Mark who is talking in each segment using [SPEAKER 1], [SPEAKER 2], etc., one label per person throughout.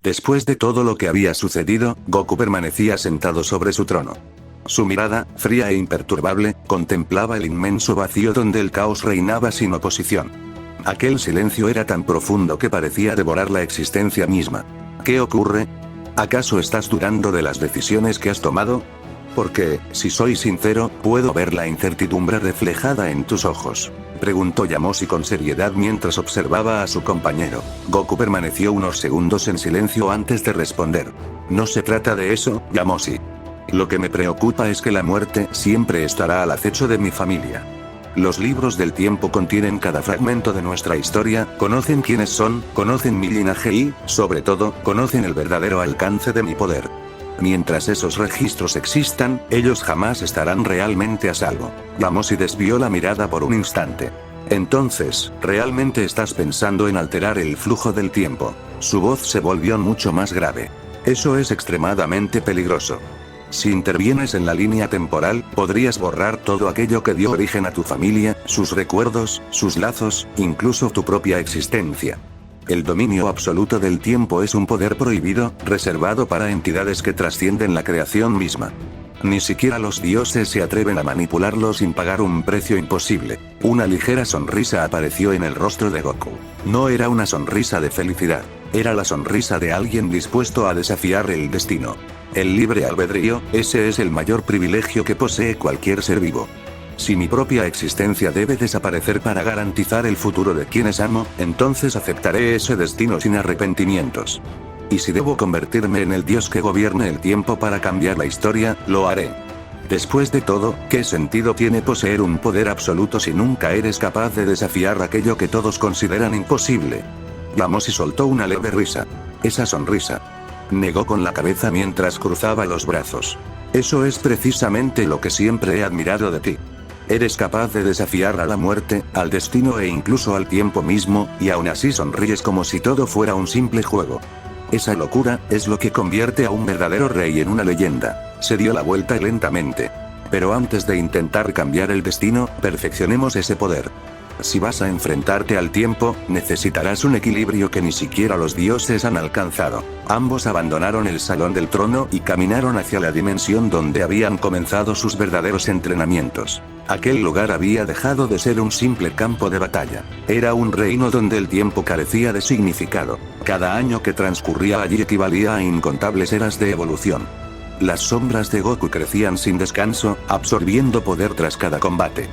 [SPEAKER 1] Después de todo lo que había sucedido, Goku permanecía sentado sobre su trono. Su mirada, fría e imperturbable, contemplaba el inmenso vacío donde el caos reinaba sin oposición. Aquel silencio era tan profundo que parecía devorar la existencia misma. ¿Qué ocurre? ¿Acaso estás dudando de las decisiones que has tomado? Porque, si soy sincero, puedo ver la incertidumbre reflejada en tus ojos. Preguntó Yamoshi con seriedad mientras observaba a su compañero. Goku permaneció unos segundos en silencio antes de responder. No se trata de eso, Yamoshi. Lo que me preocupa es que la muerte siempre estará al acecho de mi familia. Los libros del tiempo contienen cada fragmento de nuestra historia, conocen quiénes son, conocen mi linaje y, sobre todo, conocen el verdadero alcance de mi poder. Mientras esos registros existan, ellos jamás estarán realmente a salvo. Yamoshi desvió la mirada por un instante. Entonces, ¿realmente estás pensando en alterar el flujo del tiempo? Su voz se volvió mucho más grave. Eso es extremadamente peligroso. Si intervienes en la línea temporal, podrías borrar todo aquello que dio origen a tu familia, sus recuerdos, sus lazos, incluso tu propia existencia. El dominio absoluto del tiempo es un poder prohibido, reservado para entidades que trascienden la creación misma. Ni siquiera los dioses se atreven a manipularlo sin pagar un precio imposible. Una ligera sonrisa apareció en el rostro de Goku. No era una sonrisa de felicidad. Era la sonrisa de alguien dispuesto a desafiar el destino. El libre albedrío, ese es el mayor privilegio que posee cualquier ser vivo. Si mi propia existencia debe desaparecer para garantizar el futuro de quienes amo, entonces aceptaré ese destino sin arrepentimientos. Y si debo convertirme en el dios que gobierne el tiempo para cambiar la historia, lo haré. Después de todo, ¿qué sentido tiene poseer un poder absoluto si nunca eres capaz de desafiar aquello que todos consideran imposible? Yamoshi soltó una leve risa. Esa sonrisa. Negó con la cabeza mientras cruzaba los brazos. Eso es precisamente lo que siempre he admirado de ti. Eres capaz de desafiar a la muerte, al destino e incluso al tiempo mismo, y aún así sonríes como si todo fuera un simple juego. Esa locura es lo que convierte a un verdadero rey en una leyenda. Se dio la vuelta lentamente. Pero antes de intentar cambiar el destino, perfeccionemos ese poder. Si vas a enfrentarte al tiempo, necesitarás un equilibrio que ni siquiera los dioses han alcanzado. Ambos abandonaron el salón del trono y caminaron hacia la dimensión donde habían comenzado sus verdaderos entrenamientos. Aquel lugar había dejado de ser un simple campo de batalla. Era un reino donde el tiempo carecía de significado. Cada año que transcurría allí equivalía a incontables eras de evolución. Las sombras de Goku crecían sin descanso, absorbiendo poder tras cada combate.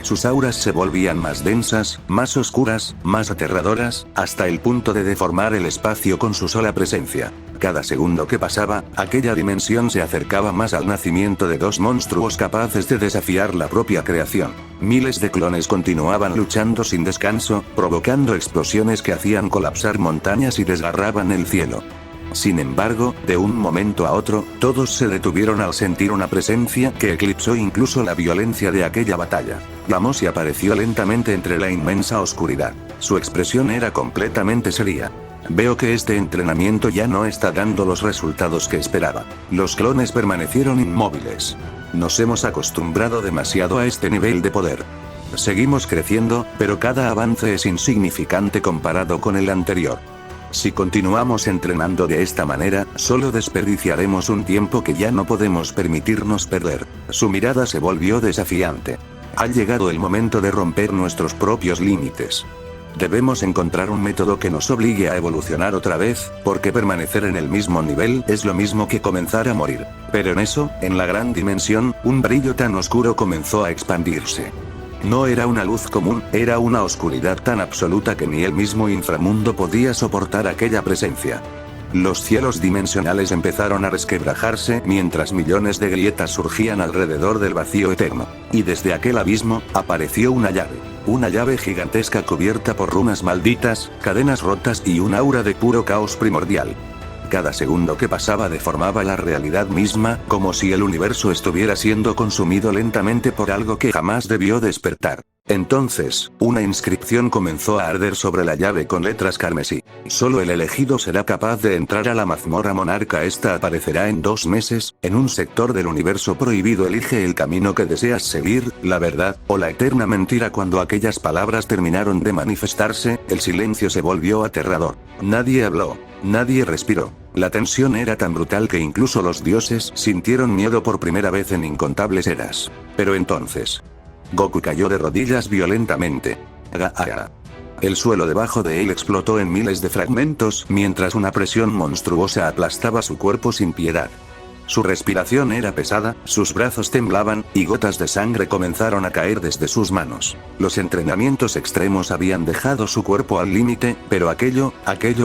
[SPEAKER 1] Sus auras se volvían más densas, más oscuras, más aterradoras, hasta el punto de deformar el espacio con su sola presencia. Cada segundo que pasaba, aquella dimensión se acercaba más al nacimiento de dos monstruos capaces de desafiar la propia creación. Miles de clones continuaban luchando sin descanso, provocando explosiones que hacían colapsar montañas y desgarraban el cielo. Sin embargo, de un momento a otro, todos se detuvieron al sentir una presencia que eclipsó incluso la violencia de aquella batalla. Yamoshi apareció lentamente entre la inmensa oscuridad. Su expresión era completamente seria. Veo que este entrenamiento ya no está dando los resultados que esperaba. Los clones permanecieron inmóviles. Nos hemos acostumbrado demasiado a este nivel de poder. Seguimos creciendo, pero cada avance es insignificante comparado con el anterior. Si continuamos entrenando de esta manera, solo desperdiciaremos un tiempo que ya no podemos permitirnos perder. Su mirada se volvió desafiante. Ha llegado el momento de romper nuestros propios límites. Debemos encontrar un método que nos obligue a evolucionar otra vez, porque permanecer en el mismo nivel es lo mismo que comenzar a morir. Pero en eso, en la gran dimensión, un brillo tan oscuro comenzó a expandirse. No era una luz común, era una oscuridad tan absoluta que ni el mismo inframundo podía soportar aquella presencia. Los cielos dimensionales empezaron a resquebrajarse mientras millones de grietas surgían alrededor del vacío eterno. Y desde aquel abismo, apareció una llave. Una llave gigantesca cubierta por runas malditas, cadenas rotas y un aura de puro caos primordial. Cada segundo que pasaba deformaba la realidad misma, como si el universo estuviera siendo consumido lentamente por algo que jamás debió despertar. Entonces, una inscripción comenzó a arder sobre la llave con letras carmesí. Solo el elegido será capaz de entrar a la mazmorra monarca. Esta aparecerá en 2 meses, en un sector del universo prohibido. Elige el camino que deseas seguir, la verdad, o la eterna mentira. Cuando aquellas palabras terminaron de manifestarse, el silencio se volvió aterrador. Nadie habló. Nadie respiró. La tensión era tan brutal que incluso los dioses sintieron miedo por primera vez en incontables eras. Pero entonces, Goku cayó de rodillas violentamente. Aga. El suelo debajo de él explotó en miles de fragmentos mientras una presión monstruosa aplastaba su cuerpo sin piedad. Su respiración era pesada, sus brazos temblaban, y gotas de sangre comenzaron a caer desde sus manos. Los entrenamientos extremos habían dejado su cuerpo al límite, pero aquello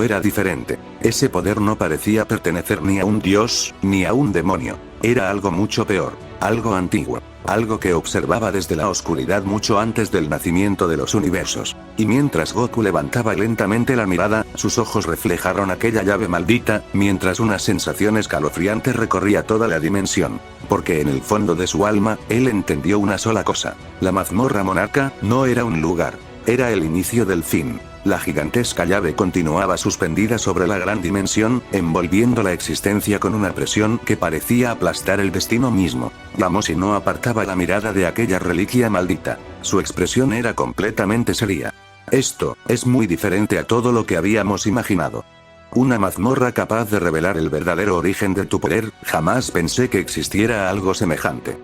[SPEAKER 1] era diferente. Ese poder no parecía pertenecer ni a un dios, ni a un demonio. Era algo mucho peor, algo antiguo. Algo que observaba desde la oscuridad mucho antes del nacimiento de los universos. Y mientras Goku levantaba lentamente la mirada, sus ojos reflejaron aquella llave maldita, mientras una sensación escalofriante recorría toda la dimensión. Porque en el fondo de su alma, él entendió una sola cosa. La mazmorra monarca no era un lugar. Era el inicio del fin. La gigantesca llave continuaba suspendida sobre la gran dimensión, envolviendo la existencia con una presión que parecía aplastar el destino mismo. Lamosi no apartaba la mirada de aquella reliquia maldita. Su expresión era completamente seria. Esto es muy diferente a todo lo que habíamos imaginado. Una mazmorra capaz de revelar el verdadero origen de tu poder, jamás pensé que existiera algo semejante.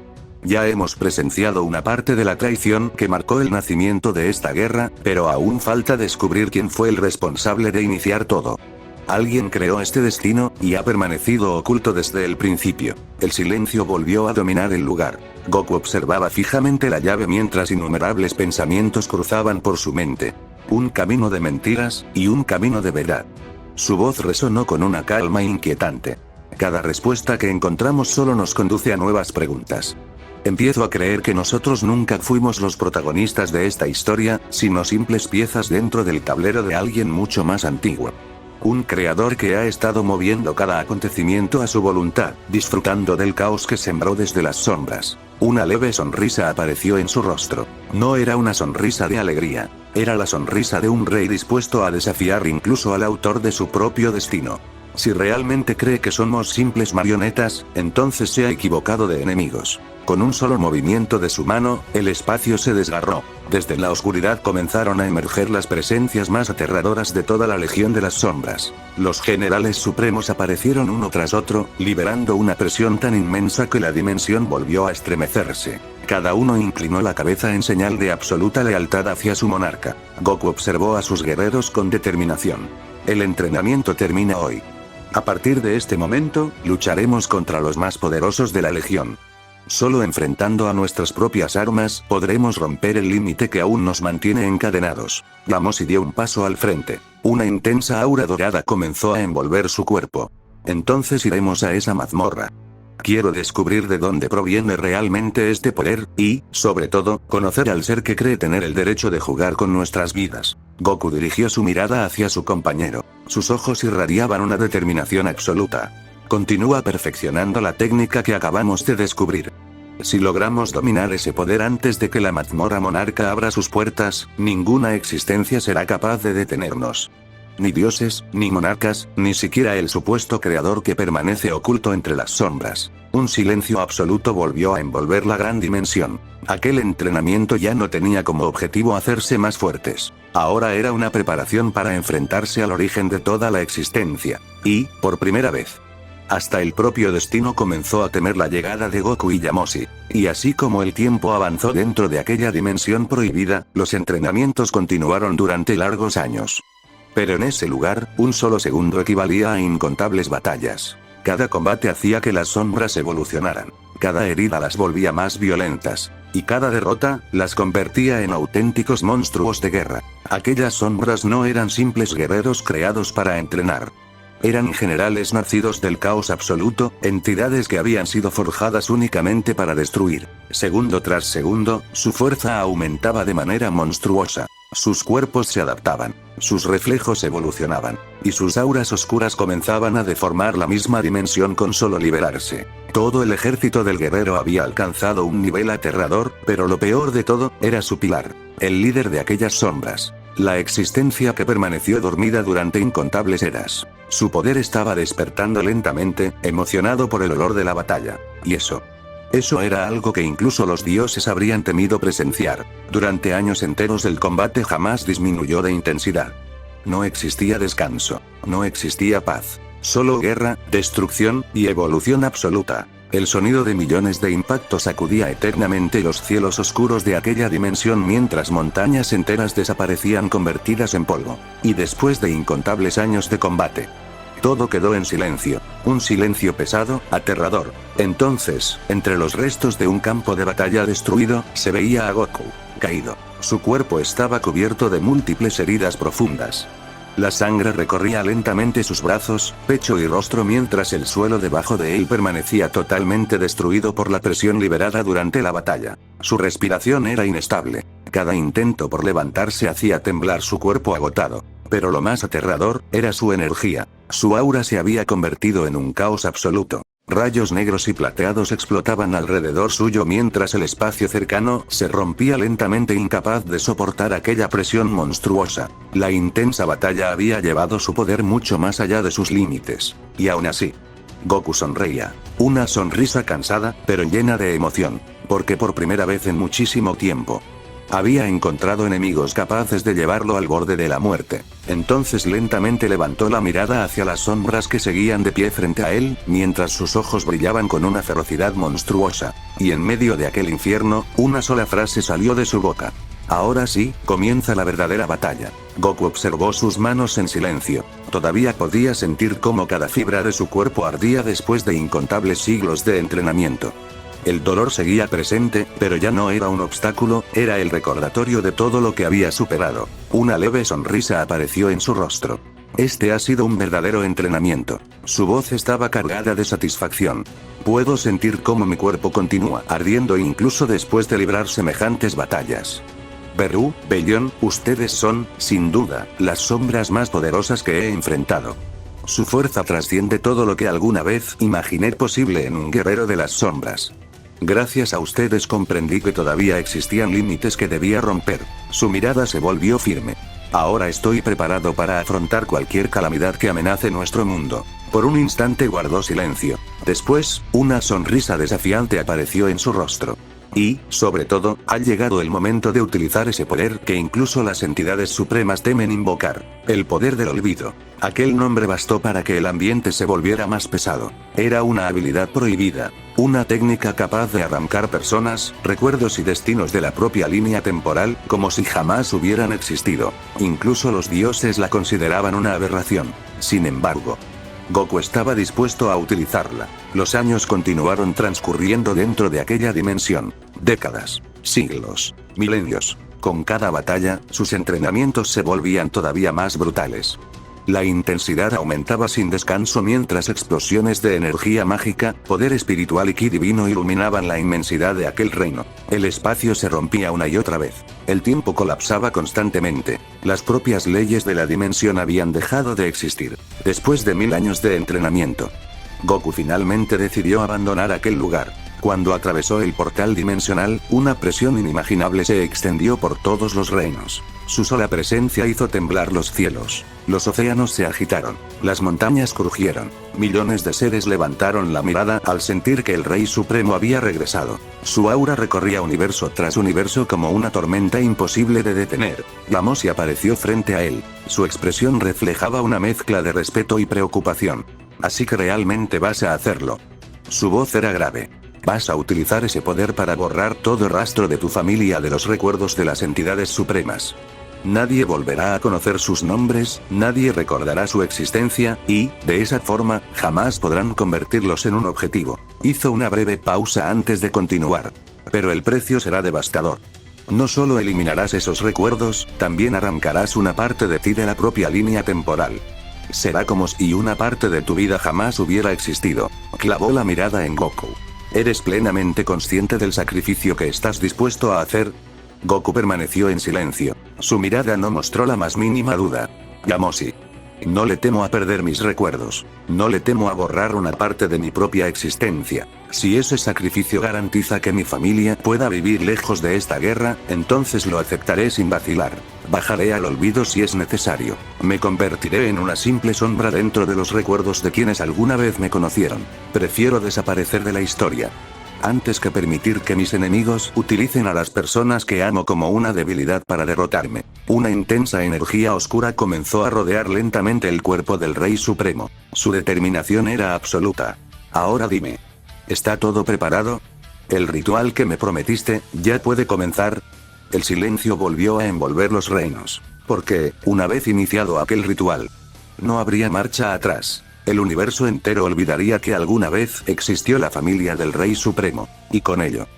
[SPEAKER 1] Ya hemos presenciado una parte de la traición que marcó el nacimiento de esta guerra, pero aún falta descubrir quién fue el responsable de iniciar todo. Alguien creó este destino, y ha permanecido oculto desde el principio. El silencio volvió a dominar el lugar. Goku observaba fijamente la llave mientras innumerables pensamientos cruzaban por su mente. Un camino de mentiras, y un camino de verdad. Su voz resonó con una calma inquietante. Cada respuesta que encontramos solo nos conduce a nuevas preguntas. Empiezo a creer que nosotros nunca fuimos los protagonistas de esta historia, sino simples piezas dentro del tablero de alguien mucho más antiguo. Un creador que ha estado moviendo cada acontecimiento a su voluntad, disfrutando del caos que sembró desde las sombras. Una leve sonrisa apareció en su rostro. No era una sonrisa de alegría. Era la sonrisa de un rey dispuesto a desafiar incluso al autor de su propio destino. Si realmente cree que somos simples marionetas, entonces se ha equivocado de enemigos. Con un solo movimiento de su mano, el espacio se desgarró. Desde la oscuridad comenzaron a emerger las presencias más aterradoras de toda la Legión de las Sombras. Los generales supremos aparecieron uno tras otro, liberando una presión tan inmensa que la dimensión volvió a estremecerse. Cada uno inclinó la cabeza en señal de absoluta lealtad hacia su monarca. Goku observó a sus guerreros con determinación. El entrenamiento termina hoy. A partir de este momento, lucharemos contra los más poderosos de la Legión. Solo enfrentando a nuestras propias armas, podremos romper el límite que aún nos mantiene encadenados. Lamosi dio un paso al frente. Una intensa aura dorada comenzó a envolver su cuerpo. Entonces iremos a esa mazmorra. Quiero descubrir de dónde proviene realmente este poder, y, sobre todo, conocer al ser que cree tener el derecho de jugar con nuestras vidas. Goku dirigió su mirada hacia su compañero. Sus ojos irradiaban una determinación absoluta. Continúa perfeccionando la técnica que acabamos de descubrir. Si logramos dominar ese poder antes de que la mazmorra monarca abra sus puertas, ninguna existencia será capaz de detenernos. Ni dioses, ni monarcas, ni siquiera el supuesto creador que permanece oculto entre las sombras. Un silencio absoluto volvió a envolver la gran dimensión. Aquel entrenamiento ya no tenía como objetivo hacerse más fuertes. Ahora era una preparación para enfrentarse al origen de toda la existencia. Y, por primera vez, hasta el propio destino comenzó a temer la llegada de Goku y Yamoshi. Y así como el tiempo avanzó dentro de aquella dimensión prohibida, los entrenamientos continuaron durante largos años. Pero en ese lugar, un solo segundo equivalía a incontables batallas. Cada combate hacía que las sombras evolucionaran. Cada herida las volvía más violentas. Y cada derrota, las convertía en auténticos monstruos de guerra. Aquellas sombras no eran simples guerreros creados para entrenar. Eran generales nacidos del caos absoluto, entidades que habían sido forjadas únicamente para destruir. Segundo tras segundo, su fuerza aumentaba de manera monstruosa. Sus cuerpos se adaptaban, sus reflejos evolucionaban, y sus auras oscuras comenzaban a deformar la misma dimensión con solo liberarse. Todo el ejército del guerrero había alcanzado un nivel aterrador, pero lo peor de todo, era su pilar, el líder de aquellas sombras. La existencia que permaneció dormida durante incontables eras. Su poder estaba despertando lentamente, emocionado por el olor de la batalla. Y eso era algo que incluso los dioses habrían temido presenciar. Durante años enteros el combate jamás disminuyó de intensidad. No existía descanso. No existía paz. Solo guerra, destrucción, y evolución absoluta. El sonido de millones de impactos sacudía eternamente los cielos oscuros de aquella dimensión mientras montañas enteras desaparecían convertidas en polvo. Y después de incontables años de combate, todo quedó en silencio. Un silencio pesado, aterrador. Entonces, entre los restos de un campo de batalla destruido, se veía a Goku, caído. Su cuerpo estaba cubierto de múltiples heridas profundas. La sangre recorría lentamente sus brazos, pecho y rostro mientras el suelo debajo de él permanecía totalmente destruido por la presión liberada durante la batalla. Su respiración era inestable. Cada intento por levantarse hacía temblar su cuerpo agotado. Pero lo más aterrador, era su energía. Su aura se había convertido en un caos absoluto. Rayos negros y plateados explotaban alrededor suyo mientras el espacio cercano se rompía lentamente, incapaz de soportar aquella presión monstruosa. La intensa batalla había llevado su poder mucho más allá de sus límites. Y aún así, Goku sonreía. Una sonrisa cansada, pero llena de emoción. Porque por primera vez en muchísimo tiempo, había encontrado enemigos capaces de llevarlo al borde de la muerte. Entonces lentamente levantó la mirada hacia las sombras que seguían de pie frente a él, mientras sus ojos brillaban con una ferocidad monstruosa. Y en medio de aquel infierno, una sola frase salió de su boca. Ahora sí, comienza la verdadera batalla. Goku observó sus manos en silencio. Todavía podía sentir cómo cada fibra de su cuerpo ardía después de incontables siglos de entrenamiento. El dolor seguía presente, pero ya no era un obstáculo, era el recordatorio de todo lo que había superado. Una leve sonrisa apareció en su rostro. Este ha sido un verdadero entrenamiento. Su voz estaba cargada de satisfacción. Puedo sentir cómo mi cuerpo continúa ardiendo incluso después de librar semejantes batallas. Beeroo, Bellón, ustedes son, sin duda, las sombras más poderosas que he enfrentado. Su fuerza trasciende todo lo que alguna vez imaginé posible en un guerrero de las sombras. Gracias a ustedes comprendí que todavía existían límites que debía romper. Su mirada se volvió firme. Ahora estoy preparado para afrontar cualquier calamidad que amenace nuestro mundo. Por un instante guardó silencio. Después, una sonrisa desafiante apareció en su rostro. Y, sobre todo, ha llegado el momento de utilizar ese poder que incluso las entidades supremas temen invocar. El poder del olvido. Aquel nombre bastó para que el ambiente se volviera más pesado. Era una habilidad prohibida. Una técnica capaz de arrancar personas, recuerdos y destinos de la propia línea temporal, como si jamás hubieran existido. Incluso los dioses la consideraban una aberración. Sin embargo, Goku estaba dispuesto a utilizarla. Los años continuaron transcurriendo dentro de aquella dimensión. Décadas, siglos, milenios. Con cada batalla, sus entrenamientos se volvían todavía más brutales. La intensidad aumentaba sin descanso mientras explosiones de energía mágica, poder espiritual y ki divino iluminaban la inmensidad de aquel reino. El espacio se rompía una y otra vez. El tiempo colapsaba constantemente. Las propias leyes de la dimensión habían dejado de existir. Después de 1000 años de entrenamiento, Goku finalmente decidió abandonar aquel lugar. Cuando atravesó el portal dimensional, una presión inimaginable se extendió por todos los reinos. Su sola presencia hizo temblar los cielos. Los océanos se agitaron. Las montañas crujieron. Millones de seres levantaron la mirada al sentir que el Rey Supremo había regresado. Su aura recorría universo tras universo como una tormenta imposible de detener. Gamossi apareció frente a él. Su expresión reflejaba una mezcla de respeto y preocupación. Así que realmente vas a hacerlo. Su voz era grave. Vas a utilizar ese poder para borrar todo rastro de tu familia de los recuerdos de las entidades supremas. Nadie volverá a conocer sus nombres, nadie recordará su existencia, y, de esa forma, jamás podrán convertirlos en un objetivo. Hizo una breve pausa antes de continuar. Pero el precio será devastador. No solo eliminarás esos recuerdos, también arrancarás una parte de ti de la propia línea temporal. Será como si una parte de tu vida jamás hubiera existido. Clavó la mirada en Goku. ¿Eres plenamente consciente del sacrificio que estás dispuesto a hacer? Goku permaneció en silencio. Su mirada no mostró la más mínima duda. Gamossi. No le temo a perder mis recuerdos. No le temo a borrar una parte de mi propia existencia. Si ese sacrificio garantiza que mi familia pueda vivir lejos de esta guerra, entonces lo aceptaré sin vacilar. Bajaré al olvido si es necesario. Me convertiré en una simple sombra dentro de los recuerdos de quienes alguna vez me conocieron. Prefiero desaparecer de la historia. Antes que permitir que mis enemigos utilicen a las personas que amo como una debilidad para derrotarme, una intensa energía oscura comenzó a rodear lentamente el cuerpo del Rey Supremo. Su determinación era absoluta. Ahora dime. ¿Está todo preparado? ¿El ritual que me prometiste ya puede comenzar? El silencio volvió a envolver los reinos. Porque, una vez iniciado aquel ritual, no habría marcha atrás. El universo entero olvidaría que alguna vez existió la familia del Rey Supremo, y con ello,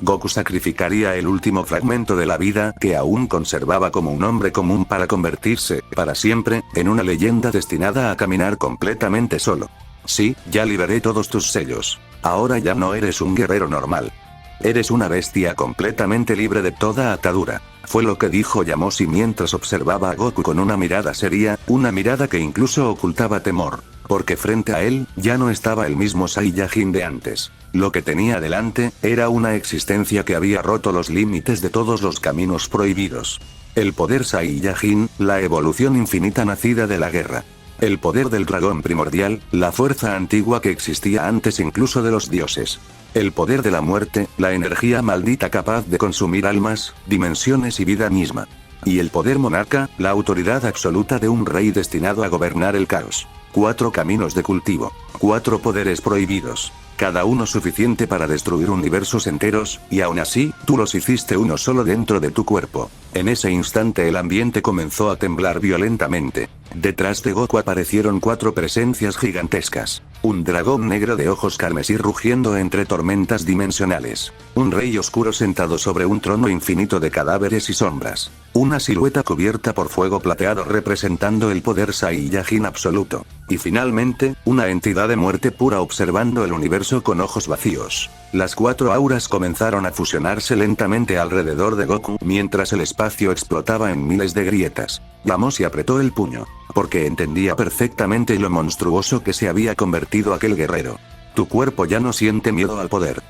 [SPEAKER 1] Goku sacrificaría el último fragmento de la vida que aún conservaba como un hombre común para convertirse, para siempre, en una leyenda destinada a caminar completamente solo. Sí, ya liberé todos tus sellos. Ahora ya no eres un guerrero normal. Eres una bestia completamente libre de toda atadura. Fue lo que dijo Yamoshi mientras observaba a Goku con una mirada seria, una mirada que incluso ocultaba temor. Porque frente a él, ya no estaba el mismo Saiyajin de antes. Lo que tenía delante, era una existencia que había roto los límites de todos los caminos prohibidos. El poder Saiyajin, la evolución infinita nacida de la guerra. El poder del dragón primordial, la fuerza antigua que existía antes incluso de los dioses. El poder de la muerte, la energía maldita capaz de consumir almas, dimensiones y vida misma. Y el poder monarca, la autoridad absoluta de un rey destinado a gobernar el caos. 4 caminos de cultivo. 4 poderes prohibidos. Cada uno suficiente para destruir universos enteros, y aún así, tú los hiciste uno solo dentro de tu cuerpo. En ese instante el ambiente comenzó a temblar violentamente. Detrás de Goku aparecieron 4 presencias gigantescas. Un dragón negro de ojos carmesí rugiendo entre tormentas dimensionales. Un rey oscuro sentado sobre un trono infinito de cadáveres y sombras. Una silueta cubierta por fuego plateado representando el poder Saiyajin absoluto. Y finalmente, una entidad de muerte pura observando el universo con ojos vacíos. Las 4 auras comenzaron a fusionarse lentamente alrededor de Goku mientras el espacio explotaba en miles de grietas. Yamoshi apretó el puño, porque entendía perfectamente lo monstruoso que se había convertido aquel guerrero. Tu cuerpo ya no siente miedo al poder.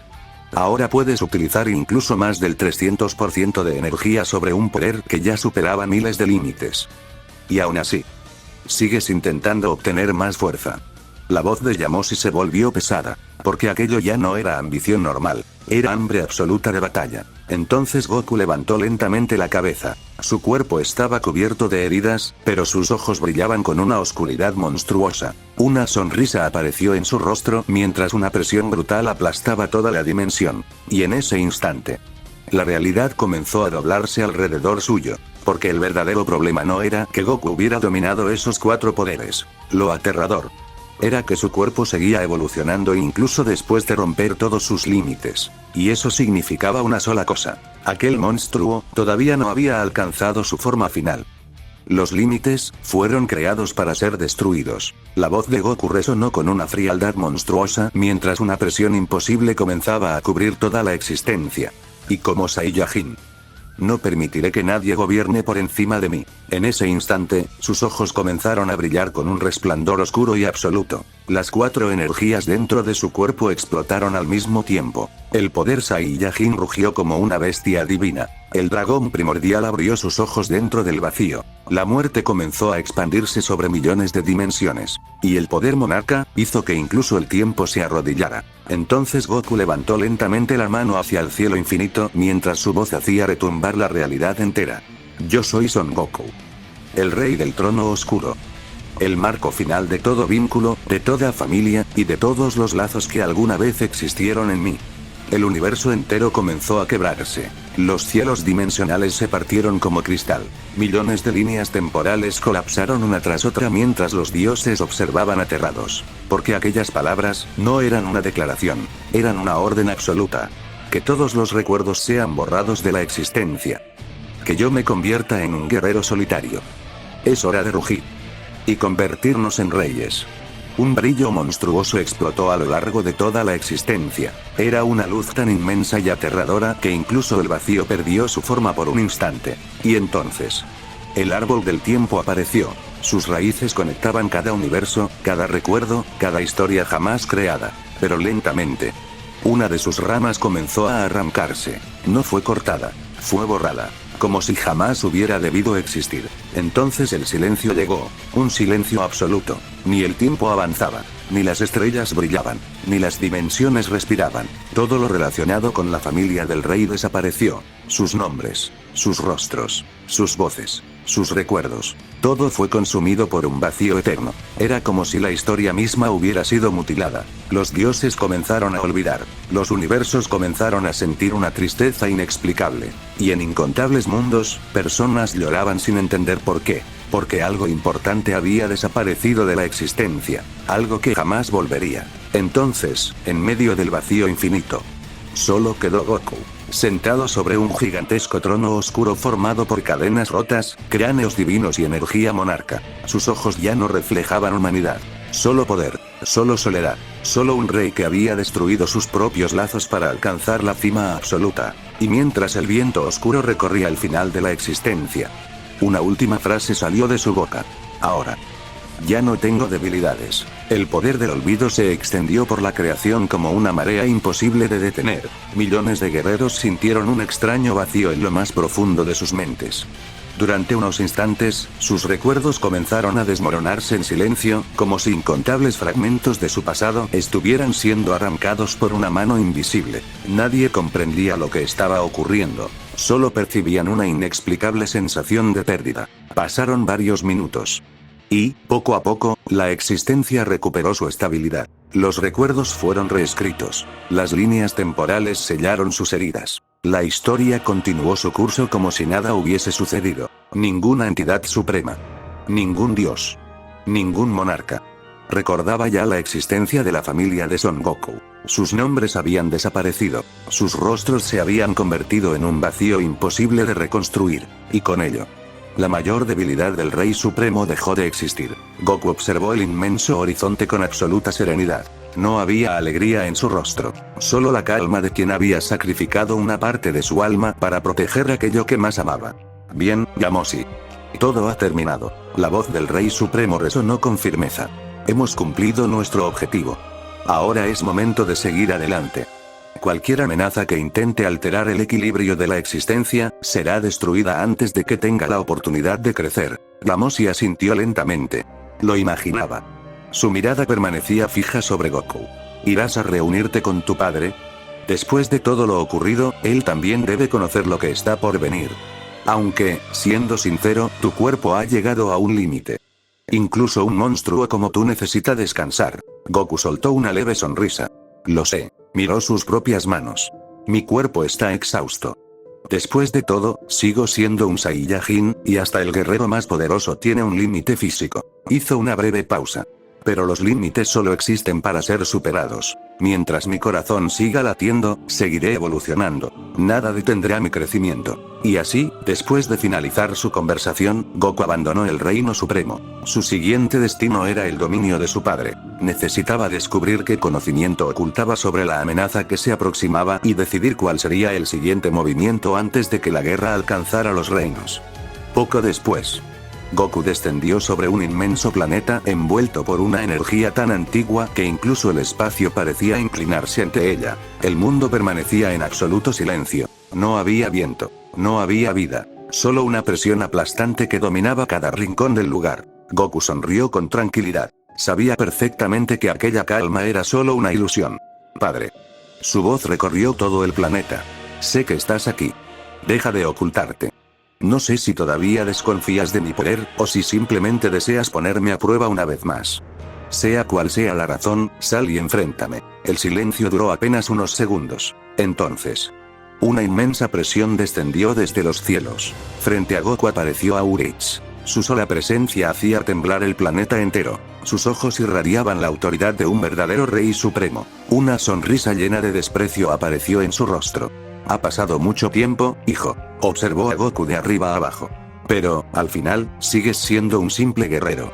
[SPEAKER 1] Ahora puedes utilizar incluso más del 300% de energía sobre un poder que ya superaba miles de límites. Y aún así, sigues intentando obtener más fuerza. La voz de Yamoshi se volvió pesada, porque aquello ya no era ambición normal, era hambre absoluta de batalla. Entonces Goku levantó lentamente la cabeza. Su cuerpo estaba cubierto de heridas, pero sus ojos brillaban con una oscuridad monstruosa. Una sonrisa apareció en su rostro mientras una presión brutal aplastaba toda la dimensión. Y en ese instante, la realidad comenzó a doblarse alrededor suyo. Porque el verdadero problema no era que Goku hubiera dominado esos 4 poderes. Lo aterrador era que su cuerpo seguía evolucionando incluso después de romper todos sus límites. Y eso significaba una sola cosa. Aquel monstruo todavía no había alcanzado su forma final. Los límites fueron creados para ser destruidos. La voz de Goku resonó con una frialdad monstruosa mientras una presión imposible comenzaba a cubrir toda la existencia. Y como Saiyajin, no permitiré que nadie gobierne por encima de mí. En ese instante, sus ojos comenzaron a brillar con un resplandor oscuro y absoluto. Las 4 energías dentro de su cuerpo explotaron al mismo tiempo. El poder Saiyajin rugió como una bestia divina. El dragón primordial abrió sus ojos dentro del vacío. La muerte comenzó a expandirse sobre millones de dimensiones. Y el poder monarca hizo que incluso el tiempo se arrodillara. Entonces Goku levantó lentamente la mano hacia el cielo infinito mientras su voz hacía retumbar la realidad entera. Yo soy Son Goku, el rey del trono oscuro. El marco final de todo vínculo, de toda familia, y de todos los lazos que alguna vez existieron en mí. El universo entero comenzó a quebrarse. Los cielos dimensionales se partieron como cristal. Millones de líneas temporales colapsaron una tras otra mientras los dioses observaban aterrados. Porque aquellas palabras no eran una declaración, eran una orden absoluta. Que todos los recuerdos sean borrados de la existencia. Que yo me convierta en un guerrero solitario. Es hora de rugir. Y convertirnos en reyes. Un brillo monstruoso explotó a lo largo de toda la existencia. Era una luz tan inmensa y aterradora que incluso el vacío perdió su forma por un instante. Y entonces, el árbol del tiempo apareció. Sus raíces conectaban cada universo, cada recuerdo, cada historia jamás creada. Pero lentamente, una de sus ramas comenzó a arrancarse. No fue cortada, fue borrada. como si jamás hubiera debido existir. Entonces el silencio llegó, un silencio absoluto. Ni el tiempo avanzaba, ni las estrellas brillaban, ni las dimensiones respiraban. Todo lo relacionado con la familia del rey desapareció. Sus nombres, sus rostros, sus voces, sus recuerdos. Todo fue consumido por un vacío eterno. Era como si la historia misma hubiera sido mutilada. Los dioses comenzaron a olvidar. Los universos comenzaron a sentir una tristeza inexplicable. Y en incontables mundos, personas lloraban sin entender por qué. Porque algo importante había desaparecido de la existencia. Algo que jamás volvería. Entonces, en medio del vacío infinito, solo quedó Goku, sentado sobre un gigantesco trono oscuro formado por cadenas rotas, cráneos divinos y energía monarca. Sus ojos ya no reflejaban humanidad. Solo poder, solo soledad, solo un rey que había destruido sus propios lazos para alcanzar la cima absoluta. Y mientras el viento oscuro recorría el final de la existencia, una última frase salió de su boca. Ahora. Ya no tengo debilidades. El poder del olvido se extendió por la creación como una marea imposible de detener. Millones de guerreros sintieron un extraño vacío en lo más profundo de sus mentes. Durante unos instantes, sus recuerdos comenzaron a desmoronarse en silencio, como si incontables fragmentos de su pasado estuvieran siendo arrancados por una mano invisible. Nadie comprendía lo que estaba ocurriendo. Solo percibían una inexplicable sensación de pérdida. Pasaron varios minutos. Y, poco a poco, la existencia recuperó su estabilidad. Los recuerdos fueron reescritos. Las líneas temporales sellaron sus heridas. La historia continuó su curso como si nada hubiese sucedido. Ninguna entidad suprema. Ningún dios. Ningún monarca recordaba ya la existencia de la familia de Son Goku. Sus nombres habían desaparecido. Sus rostros se habían convertido en un vacío imposible de reconstruir. Y con ello, la mayor debilidad del Rey Supremo dejó de existir. Goku observó el inmenso horizonte con absoluta serenidad. No había alegría en su rostro. Solo la calma de quien había sacrificado una parte de su alma para proteger aquello que más amaba. Bien, Yamoshi. Todo ha terminado. La voz del Rey Supremo resonó con firmeza. Hemos cumplido nuestro objetivo. Ahora es momento de seguir adelante. Cualquier amenaza que intente alterar el equilibrio de la existencia, será destruida antes de que tenga la oportunidad de crecer. Yamoshi asintió lentamente. Lo imaginaba. Su mirada permanecía fija sobre Goku. ¿Irás a reunirte con tu padre? Después de todo lo ocurrido, él también debe conocer lo que está por venir. Aunque, siendo sincero, tu cuerpo ha llegado a un límite. Incluso un monstruo como tú necesita descansar. Goku soltó una leve sonrisa. Lo sé. Miró sus propias manos. Mi cuerpo está exhausto. Después de todo, sigo siendo un Saiyajin, y hasta el guerrero más poderoso tiene un límite físico. Hizo una breve pausa. Pero los límites solo existen para ser superados. Mientras mi corazón siga latiendo, seguiré evolucionando. Nada detendrá mi crecimiento. Y así, después de finalizar su conversación, Goku abandonó el Reino Supremo. Su siguiente destino era el dominio de su padre. Necesitaba descubrir qué conocimiento ocultaba sobre la amenaza que se aproximaba y decidir cuál sería el siguiente movimiento antes de que la guerra alcanzara los reinos. Poco después, Goku descendió sobre un inmenso planeta envuelto por una energía tan antigua que incluso el espacio parecía inclinarse ante ella. El mundo permanecía en absoluto silencio. No había viento. No había vida. Solo una presión aplastante que dominaba cada rincón del lugar. Goku sonrió con tranquilidad. Sabía perfectamente que aquella calma era solo una ilusión. Padre. Su voz recorrió todo el planeta. Sé que estás aquí. Deja de ocultarte. No sé si todavía desconfías de mi poder, o si simplemente deseas ponerme a prueba una vez más. Sea cual sea la razón, sal y enfréntame. El silencio duró apenas unos segundos. Entonces, una inmensa presión descendió desde los cielos. Frente a Goku apareció Aurich. Su sola presencia hacía temblar el planeta entero. Sus ojos irradiaban la autoridad de un verdadero rey supremo. Una sonrisa llena de desprecio apareció en su rostro. Ha pasado mucho tiempo, hijo. Observó a Goku de arriba a abajo. Pero, al final, sigues siendo un simple guerrero.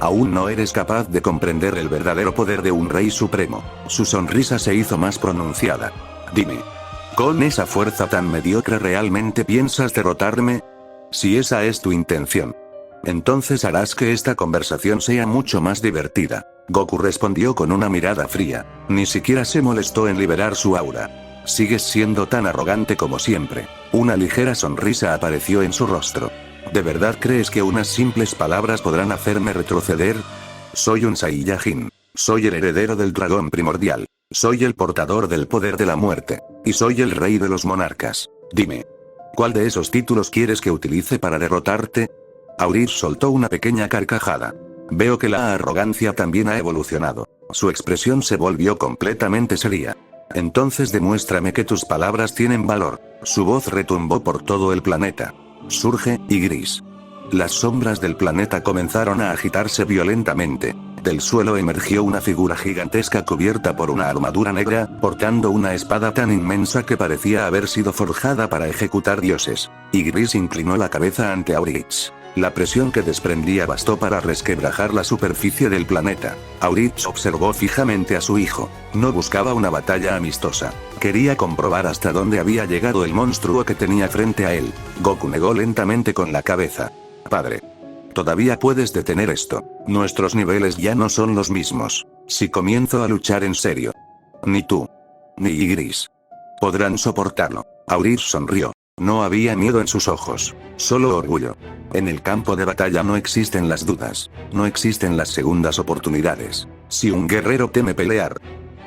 [SPEAKER 1] Aún no eres capaz de comprender el verdadero poder de un rey supremo. Su sonrisa se hizo más pronunciada. Dime. ¿Con esa fuerza tan mediocre realmente piensas derrotarme? Si esa es tu intención, entonces harás que esta conversación sea mucho más divertida. Goku respondió con una mirada fría. Ni siquiera se molestó en liberar su aura. Sigues siendo tan arrogante como siempre. Una ligera sonrisa apareció en su rostro. ¿De verdad crees que unas simples palabras podrán hacerme retroceder? Soy un Saiyajin. Soy el heredero del dragón primordial. Soy el portador del poder de la muerte. Y soy el rey de los monarcas. Dime. ¿Cuál de esos títulos quieres que utilice para derrotarte? Aurish soltó una pequeña carcajada. Veo que la arrogancia también ha evolucionado. Su expresión se volvió completamente seria. Entonces demuéstrame que tus palabras tienen valor. Su voz retumbó por todo el planeta. Surge, y gris. Las sombras del planeta comenzaron a agitarse violentamente. Del suelo emergió una figura gigantesca cubierta por una armadura negra, portando una espada tan inmensa que parecía haber sido forjada para ejecutar dioses. Y Gris inclinó la cabeza ante Aurish. La presión que desprendía bastó para resquebrajar la superficie del planeta. Aurish observó fijamente a su hijo. No buscaba una batalla amistosa. Quería comprobar hasta dónde había llegado el monstruo que tenía frente a él. Goku negó lentamente con la cabeza. Padre. Todavía puedes detener esto. Nuestros niveles ya no son los mismos. Si comienzo a luchar en serio. Ni tú. Ni Gris. Podrán soportarlo. Aurish sonrió. No había miedo en sus ojos. Solo orgullo. En el campo de batalla no existen las dudas. No existen las segundas oportunidades. Si un guerrero teme pelear,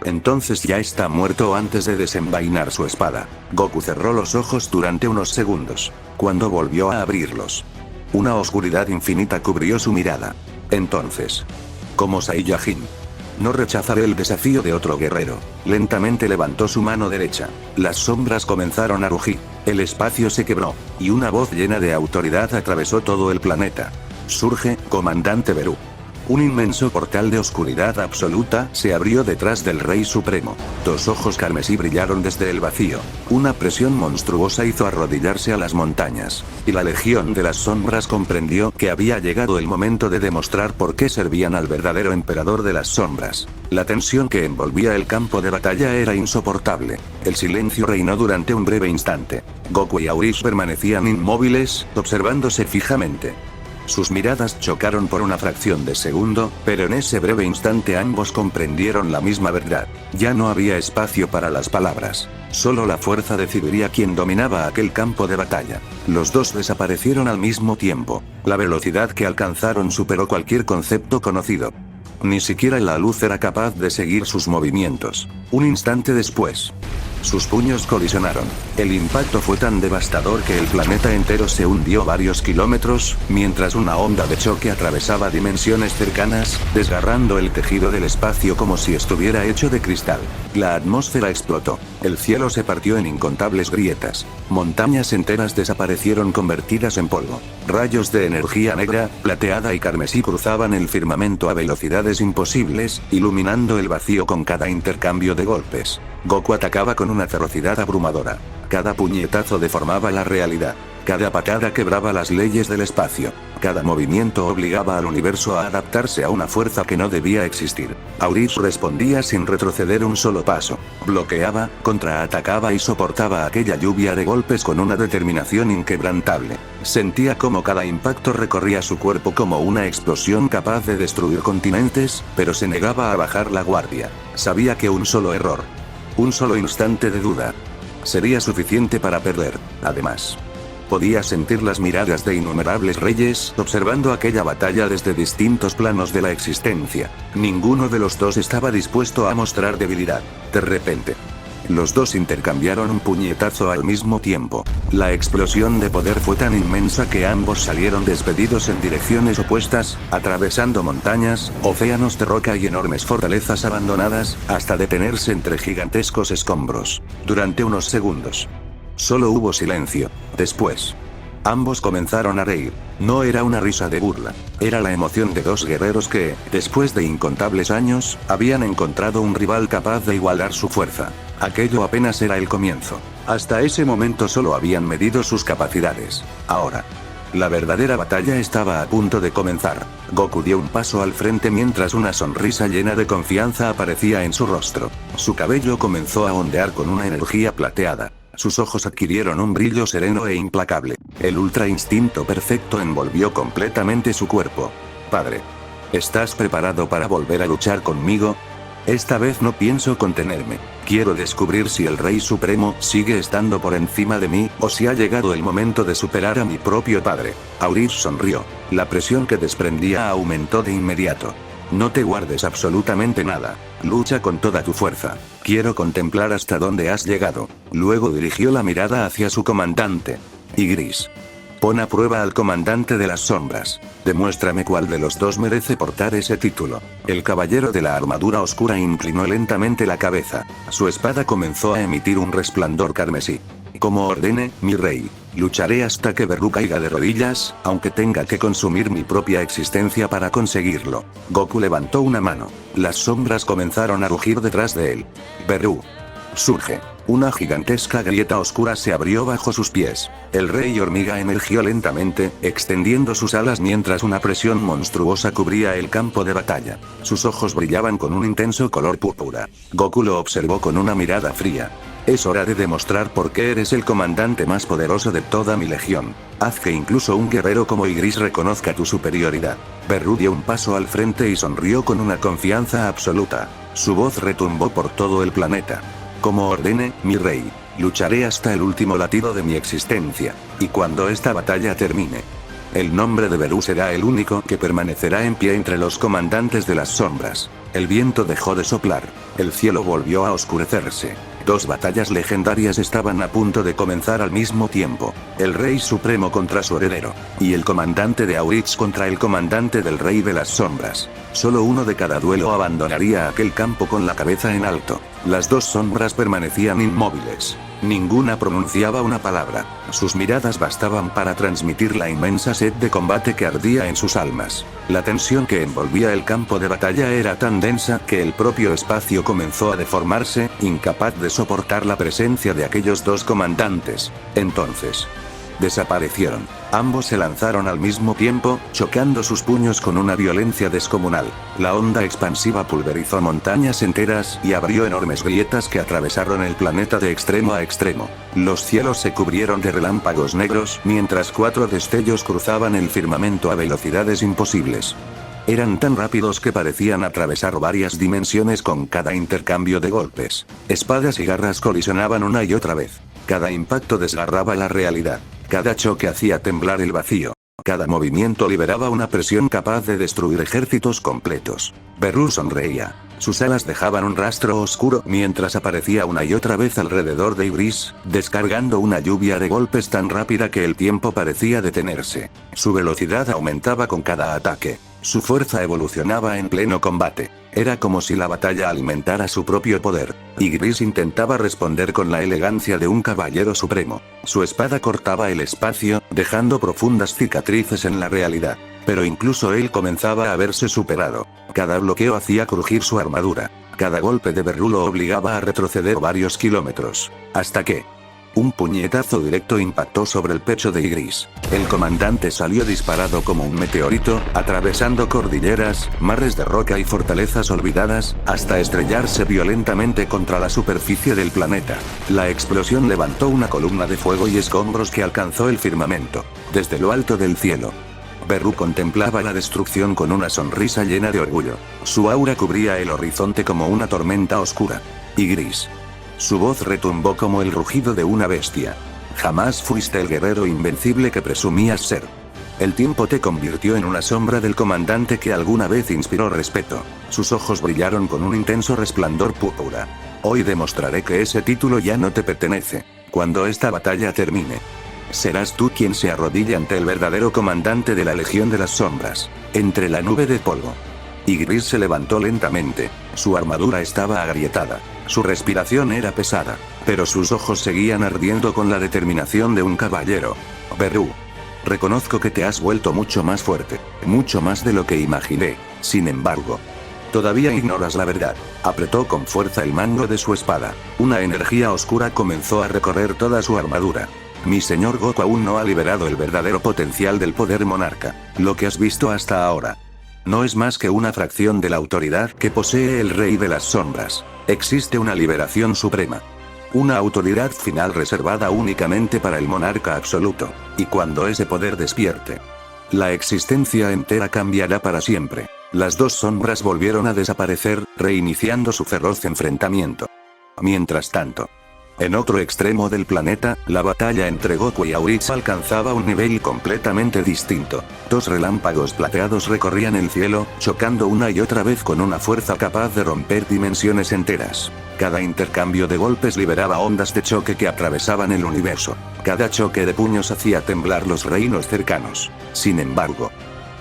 [SPEAKER 1] entonces ya está muerto antes de desenvainar su espada. Goku cerró los ojos durante unos segundos. Cuando volvió a abrirlos, una oscuridad infinita cubrió su mirada. Entonces, como Saiyajin, no rechazaré el desafío de otro guerrero. Lentamente levantó su mano derecha. Las sombras comenzaron a rugir. El espacio se quebró, y una voz llena de autoridad atravesó todo el planeta. Surge, comandante Beru. Un inmenso portal de oscuridad absoluta se abrió detrás del Rey Supremo. Dos ojos carmesí brillaron desde el vacío. Una presión monstruosa hizo arrodillarse a las montañas. Y la Legión de las Sombras comprendió que había llegado el momento de demostrar por qué servían al verdadero emperador de las sombras. La tensión que envolvía el campo de batalla era insoportable. El silencio reinó durante un breve instante. Goku y Aurish permanecían inmóviles, observándose fijamente. Sus miradas chocaron por una fracción de segundo, pero en ese breve instante ambos comprendieron la misma verdad. Ya no había espacio para las palabras. Solo la fuerza decidiría quién dominaba aquel campo de batalla. Los dos desaparecieron al mismo tiempo. La velocidad que alcanzaron superó cualquier concepto conocido. Ni siquiera la luz era capaz de seguir sus movimientos. Un instante después, sus puños colisionaron. El impacto fue tan devastador que el planeta entero se hundió varios kilómetros, mientras una onda de choque atravesaba dimensiones cercanas, desgarrando el tejido del espacio como si estuviera hecho de cristal. La atmósfera explotó. El cielo se partió en incontables grietas. Montañas enteras desaparecieron convertidas en polvo. Rayos de energía negra, plateada y carmesí cruzaban el firmamento a velocidades imposibles, iluminando el vacío con cada intercambio de golpes. Goku atacaba con una ferocidad abrumadora. Cada puñetazo deformaba la realidad. Cada patada quebraba las leyes del espacio. Cada movimiento obligaba al universo a adaptarse a una fuerza que no debía existir. Aurish respondía sin retroceder un solo paso. Bloqueaba, contraatacaba y soportaba aquella lluvia de golpes con una determinación inquebrantable. Sentía como cada impacto recorría su cuerpo como una explosión capaz de destruir continentes, pero se negaba a bajar la guardia. Sabía que un solo error, un solo instante de duda, sería suficiente para perder. Además, podía sentir las miradas de innumerables reyes observando aquella batalla desde distintos planos de la existencia. Ninguno de los dos estaba dispuesto a mostrar debilidad. De repente, los dos intercambiaron un puñetazo al mismo tiempo. La explosión de poder fue tan inmensa que ambos salieron despedidos en direcciones opuestas, atravesando montañas, océanos de roca y enormes fortalezas abandonadas, hasta detenerse entre gigantescos escombros. Durante unos segundos, solo hubo silencio. Después, ambos comenzaron a reír. No era una risa de burla. Era la emoción de dos guerreros que, después de incontables años, habían encontrado un rival capaz de igualar su fuerza. Aquello apenas era el comienzo. Hasta ese momento solo habían medido sus capacidades. Ahora, la verdadera batalla estaba a punto de comenzar. Goku dio un paso al frente mientras una sonrisa llena de confianza aparecía en su rostro. Su cabello comenzó a ondear con una energía plateada. Sus ojos adquirieron un brillo sereno e implacable. El ultra instinto perfecto envolvió completamente su cuerpo. Padre, ¿estás preparado para volver a luchar conmigo? Esta vez no pienso contenerme. Quiero descubrir si el Rey Supremo sigue estando por encima de mí, o si ha llegado el momento de superar a mi propio padre. Aurich sonrió. La presión que desprendía aumentó de inmediato. No te guardes absolutamente nada. Lucha con toda tu fuerza. Quiero contemplar hasta dónde has llegado. Luego dirigió la mirada hacia su comandante. Ygritte. Pon a prueba al comandante de las sombras. Demuéstrame cuál de los dos merece portar ese título. El caballero de la armadura oscura inclinó lentamente la cabeza. Su espada comenzó a emitir un resplandor carmesí. Como ordene, mi rey. Lucharé hasta que Beru caiga de rodillas, aunque tenga que consumir mi propia existencia para conseguirlo. Goku levantó una mano. Las sombras comenzaron a rugir detrás de él. Beru. Surge. Una gigantesca grieta oscura se abrió bajo sus pies. El rey hormiga emergió lentamente, extendiendo sus alas mientras una presión monstruosa cubría el campo de batalla. Sus ojos brillaban con un intenso color púrpura. Goku lo observó con una mirada fría. Es hora de demostrar por qué eres el comandante más poderoso de toda mi legión. Haz que incluso un guerrero como Ygritte reconozca tu superioridad. Beru dio un paso al frente y sonrió con una confianza absoluta. Su voz retumbó por todo el planeta. Como ordene, mi rey. Lucharé hasta el último latido de mi existencia. Y cuando esta batalla termine, el nombre de Beru será el único que permanecerá en pie entre los comandantes de las sombras. El viento dejó de soplar. El cielo volvió a oscurecerse. Dos batallas legendarias estaban a punto de comenzar al mismo tiempo. El Rey Supremo contra su heredero. Y el comandante de Aurich contra el comandante del Rey de las Sombras. Solo uno de cada duelo abandonaría aquel campo con la cabeza en alto. Las dos sombras permanecían inmóviles. Ninguna pronunciaba una palabra. Sus miradas bastaban para transmitir la inmensa sed de combate que ardía en sus almas. La tensión que envolvía el campo de batalla era tan densa que el propio espacio comenzó a deformarse, incapaz de soportar la presencia de aquellos dos comandantes. Entonces, desaparecieron. Ambos se lanzaron al mismo tiempo, chocando sus puños con una violencia descomunal. La onda expansiva pulverizó montañas enteras y abrió enormes grietas que atravesaron el planeta de extremo a extremo. Los cielos se cubrieron de relámpagos negros, mientras 4 destellos cruzaban el firmamento a velocidades imposibles. Eran tan rápidos que parecían atravesar varias dimensiones con cada intercambio de golpes. Espadas y garras colisionaban una y otra vez. Cada impacto desgarraba la realidad. Cada choque hacía temblar el vacío. Cada movimiento liberaba una presión capaz de destruir ejércitos completos. Beru sonreía. Sus alas dejaban un rastro oscuro mientras aparecía una y otra vez alrededor de Ygritte, descargando una lluvia de golpes tan rápida que el tiempo parecía detenerse. Su velocidad aumentaba con cada ataque. Su fuerza evolucionaba en pleno combate. Era como si la batalla alimentara su propio poder. Ygritte intentaba responder con la elegancia de un caballero supremo. Su espada cortaba el espacio, dejando profundas cicatrices en la realidad. Pero incluso él comenzaba a verse superado. Cada bloqueo hacía crujir su armadura. Cada golpe de Beru lo obligaba a retroceder varios kilómetros. Hasta que un puñetazo directo impactó sobre el pecho de Ygritte. El comandante salió disparado como un meteorito, atravesando cordilleras, mares de roca y fortalezas olvidadas, hasta estrellarse violentamente contra la superficie del planeta. La explosión levantó una columna de fuego y escombros que alcanzó el firmamento. Desde lo alto del cielo, Beru contemplaba la destrucción con una sonrisa llena de orgullo. Su aura cubría el horizonte como una tormenta oscura. Ygritte. Su voz retumbó como el rugido de una bestia. Jamás fuiste el guerrero invencible que presumías ser. El tiempo te convirtió en una sombra del comandante que alguna vez inspiró respeto. Sus ojos brillaron con un intenso resplandor púrpura. Hoy demostraré que ese título ya no te pertenece. Cuando esta batalla termine, serás tú quien se arrodille ante el verdadero comandante de la Legión de las Sombras. Entre la nube de polvo, Ygritte se levantó lentamente. Su armadura estaba agrietada. Su respiración era pesada, pero sus ojos seguían ardiendo con la determinación de un caballero. Beru. Reconozco que te has vuelto mucho más fuerte, mucho más de lo que imaginé. Sin embargo, todavía ignoras la verdad. Apretó con fuerza el mango de su espada. Una energía oscura comenzó a recorrer toda su armadura. Mi señor Goku aún no ha liberado el verdadero potencial del poder monarca. Lo que has visto hasta ahora no es más que una fracción de la autoridad que posee el Rey de las Sombras. Existe una liberación suprema. Una autoridad final reservada únicamente para el monarca absoluto. Y cuando ese poder despierte, la existencia entera cambiará para siempre. Las dos sombras volvieron a desaparecer, reiniciando su feroz enfrentamiento. Mientras tanto, en otro extremo del planeta, la batalla entre Goku y Aurich alcanzaba un nivel completamente distinto. Dos relámpagos plateados recorrían el cielo, chocando una y otra vez con una fuerza capaz de romper dimensiones enteras. Cada intercambio de golpes liberaba ondas de choque que atravesaban el universo. Cada choque de puños hacía temblar los reinos cercanos. Sin embargo,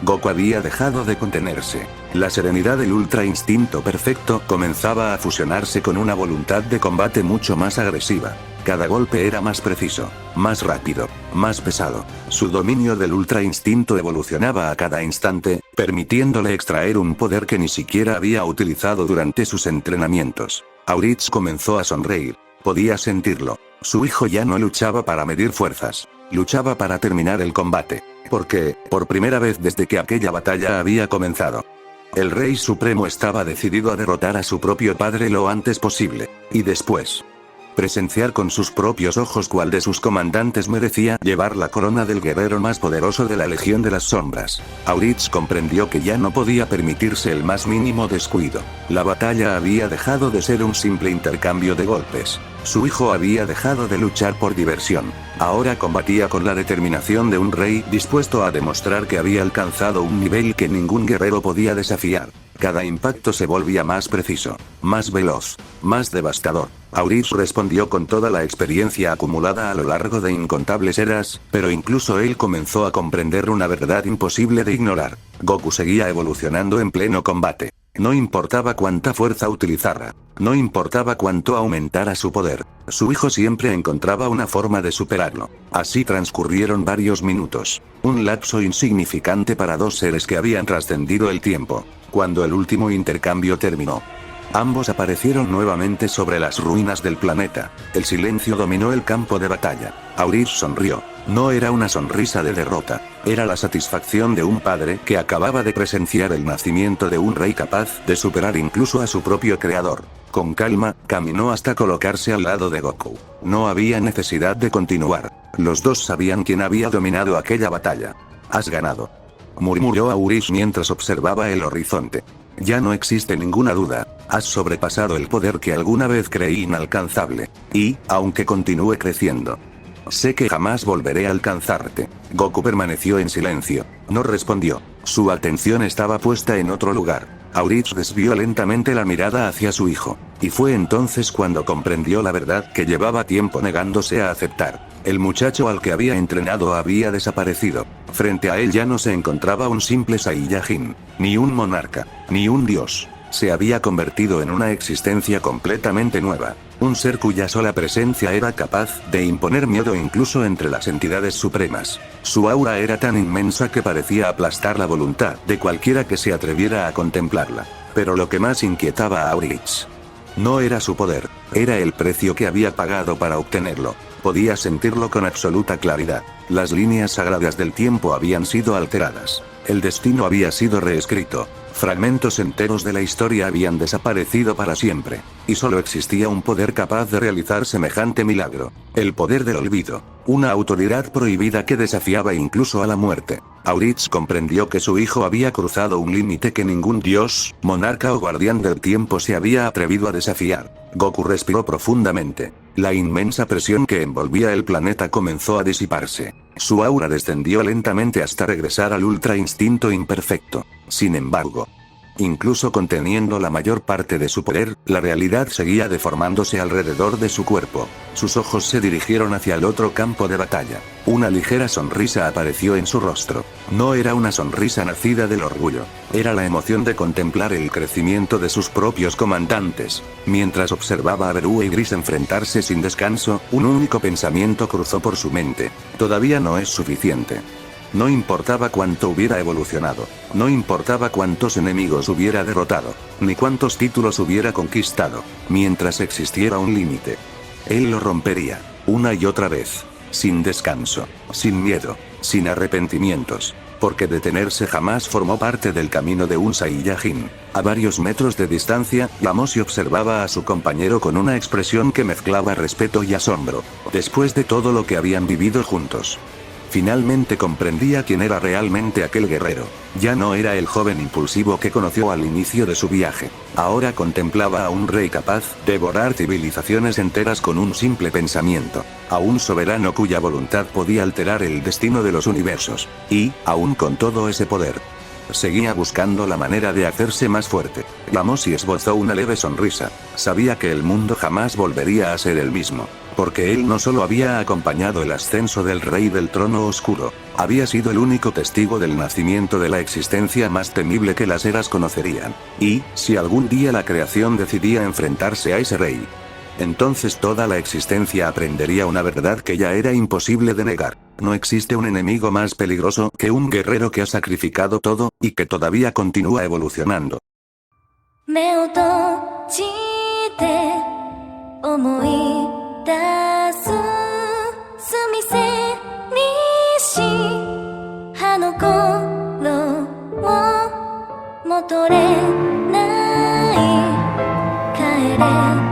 [SPEAKER 1] Goku había dejado de contenerse. La serenidad del Ultra Instinto Perfecto comenzaba a fusionarse con una voluntad de combate mucho más agresiva. Cada golpe era más preciso, más rápido, más pesado. Su dominio del Ultra Instinto evolucionaba a cada instante, permitiéndole extraer un poder que ni siquiera había utilizado durante sus entrenamientos. Aurich comenzó a sonreír. Podía sentirlo. Su hijo ya no luchaba para medir fuerzas. Luchaba para terminar el combate. Porque, por primera vez desde que aquella batalla había comenzado, el Rey Supremo estaba decidido a derrotar a su propio padre lo antes posible. Y después, presenciar con sus propios ojos cuál de sus comandantes merecía llevar la corona del guerrero más poderoso de la Legión de las Sombras. Aurich comprendió que ya no podía permitirse el más mínimo descuido. La batalla había dejado de ser un simple intercambio de golpes. Su hijo había dejado de luchar por diversión. Ahora combatía con la determinación de un rey dispuesto a demostrar que había alcanzado un nivel que ningún guerrero podía desafiar. Cada impacto se volvía más preciso, más veloz, más devastador. Aurich respondió con toda la experiencia acumulada a lo largo de incontables eras, pero incluso él comenzó a comprender una verdad imposible de ignorar. Goku seguía evolucionando en pleno combate. No importaba cuánta fuerza utilizara, no importaba cuánto aumentara su poder, su hijo siempre encontraba una forma de superarlo. Así transcurrieron varios minutos, un lapso insignificante para dos seres que habían trascendido el tiempo. Cuando el último intercambio terminó, ambos aparecieron nuevamente sobre las ruinas del planeta. El silencio dominó el campo de batalla. Aurich sonrió. No era una sonrisa de derrota, era la satisfacción de un padre que acababa de presenciar el nacimiento de un rey capaz de superar incluso a su propio creador. Con calma, caminó hasta colocarse al lado de Goku. No había necesidad de continuar. Los dos sabían quién había dominado aquella batalla. Has ganado, murmuró Aurich mientras observaba el horizonte. Ya no existe ninguna duda, has sobrepasado el poder que alguna vez creí inalcanzable. Y, aunque continúe creciendo, sé que jamás volveré a alcanzarte. Goku permaneció en silencio. No respondió. Su atención estaba puesta en otro lugar. Aurich desvió lentamente la mirada hacia su hijo. Y fue entonces cuando comprendió la verdad que llevaba tiempo negándose a aceptar. El muchacho al que había entrenado había desaparecido. Frente a él ya no se encontraba un simple Saiyajin, ni un monarca, ni un dios. Se había convertido en una existencia completamente nueva. Un ser cuya sola presencia era capaz de imponer miedo incluso entre las entidades supremas. Su aura era tan inmensa que parecía aplastar la voluntad de cualquiera que se atreviera a contemplarla. Pero lo que más inquietaba a Aurich no era su poder, era el precio que había pagado para obtenerlo. Podía sentirlo con absoluta claridad. Las líneas sagradas del tiempo habían sido alteradas. El destino había sido reescrito. Fragmentos enteros de la historia habían desaparecido para siempre. Y solo existía un poder capaz de realizar semejante milagro. El poder del olvido. Una autoridad prohibida que desafiaba incluso a la muerte. Aurich comprendió que su hijo había cruzado un límite que ningún dios, monarca o guardián del tiempo se había atrevido a desafiar. Goku respiró profundamente. La inmensa presión que envolvía el planeta comenzó a disiparse. Su aura descendió lentamente hasta regresar al Ultra Instinto Imperfecto. Sin embargo, incluso conteniendo la mayor parte de su poder, la realidad seguía deformándose alrededor de su cuerpo. Sus ojos se dirigieron hacia el otro campo de batalla. Una ligera sonrisa apareció en su rostro. No era una sonrisa nacida del orgullo. Era la emoción de contemplar el crecimiento de sus propios comandantes. Mientras observaba a Beeroo y Gris enfrentarse sin descanso, un único pensamiento cruzó por su mente. Todavía no es suficiente. No importaba cuánto hubiera evolucionado, no importaba cuántos enemigos hubiera derrotado, ni cuántos títulos hubiera conquistado, mientras existiera un límite, él lo rompería, una y otra vez, sin descanso, sin miedo, sin arrepentimientos, porque detenerse jamás formó parte del camino de un Saiyajin. A varios metros de distancia, Yamoshi observaba a su compañero con una expresión que mezclaba respeto y asombro. Después de todo lo que habían vivido juntos, Finalmente comprendía quién era realmente aquel guerrero. Ya no era el joven impulsivo que conoció al inicio de su viaje. Ahora contemplaba a un rey capaz de devorar civilizaciones enteras con un simple pensamiento. A un soberano cuya voluntad podía alterar el destino de los universos. Y, aún con todo ese poder, seguía buscando la manera de hacerse más fuerte. Gamossi esbozó una leve sonrisa. Sabía que el mundo jamás volvería a ser el mismo. Porque él no solo había acompañado el ascenso del rey del trono oscuro, había sido el único testigo del nacimiento de la existencia más temible que las eras conocerían. Y, si algún día la creación decidía enfrentarse a ese rey, entonces toda la existencia aprendería una verdad que ya era imposible de negar. No existe un enemigo más peligroso que un guerrero que ha sacrificado todo, y que todavía continúa evolucionando.
[SPEAKER 2] 目を閉じて思い出す澄みせにし葉の頃を戻れない帰れ